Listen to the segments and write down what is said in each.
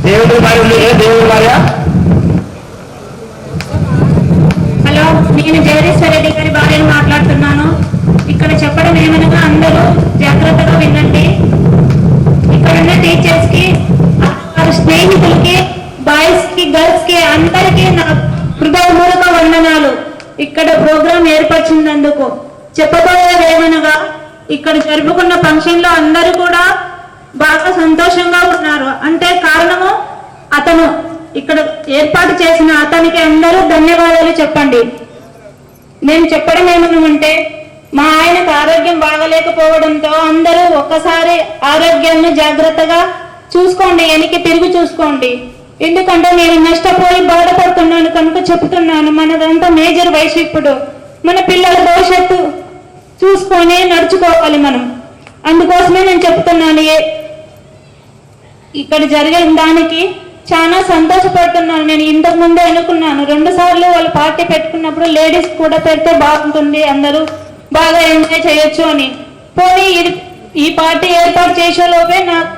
దేవుడి భార్య దేవుడి భార్య. హలో, నేను జగదీశ్వర రెడ్డి గారి భార్యను మాట్లాడుతున్నాను. ఇక్కడ చెప్పడం ఏమనగా అందరూ జాగ్రత్తగా వినండి. ఇక్కడ ఉన్న టీచర్స్ కి, వారి స్నేహితులకి, బాయ్స్ కి, గర్ల్స్ కి అందరికీ నా హృదయపూర్వక వందనాలు. ఇక్కడ ప్రోగ్రాం ఏర్పరిచినందుకు చెప్పబోయేది ఏమనగా, ఇక్కడ జరుపుకున్న ఫంక్షన్ లో అందరూ కూడా బాగా సంతోషంగా ఉన్నారు. అంటే కారణము అతను ఇక్కడ ఏర్పాటు చేసిన అతనికి అందరూ ధన్యవాదాలు చెప్పండి. నేను చెప్పడం ఏమనుంటే, మా ఆయనకు ఆరోగ్యం బాగలేకపోవడంతో అందరూ ఒక్కసారి ఆరోగ్యాన్ని జాగ్రత్తగా చూసుకోండి, వెనక్కి తిరిగి చూసుకోండి. ఎందుకంటే నేను నష్టపోయి బాధపడుతున్నాను కనుక చెప్తున్నాను. మనదంతా మేజర్ వయసు. ఇప్పుడు మన పిల్లల భవిష్యత్తు చూసుకొని నడుచుకోవాలి మనం. అందుకోసమే నేను చెప్తున్నాను. ఇక్కడ జరిగిన దానికి చాలా సంతోషపడుతున్నాను. నేను ఇంతకు ముందే అనుకున్నాను, 2 సార్లు వాళ్ళు పార్టీ పెట్టుకున్నప్పుడు లేడీస్ కూడా పెడితే బాగుంటుంది, అందరూ బాగా ఎంజాయ్ చేయొచ్చు అని. పోనీ ఈ పార్టీ ఏర్పాటు చేసేలోపే నాకు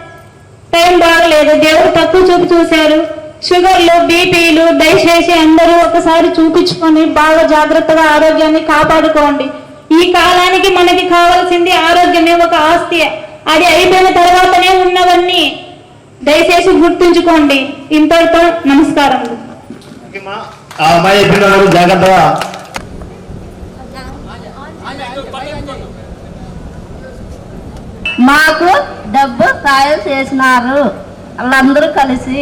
టైం బాగలేదు. దేవుడు తక్కువ చూశారు. షుగర్లు, బీపీలు దయచేసి అందరూ ఒకసారి చూపించుకొని బాగా జాగ్రత్తగా ఆరోగ్యాన్ని కాపాడుకోండి. ఈ కాలానికి మనకి కావాల్సింది ఆరోగ్యమే ఒక ఆస్తి. అది అయిపోయిన తర్వాతనే ఉన్నవన్నీ దయచేసి గుర్తుంచుకోండి. ఇంతటితో నమస్కారం. జాగ్రత్తగా మాకు డబ్బు సాయం చేసినారు వాళ్ళందరూ కలిసి.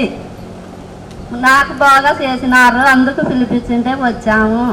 నాకు బాగా చేసినారు, అందుకు పిలిపించింటే వచ్చాము.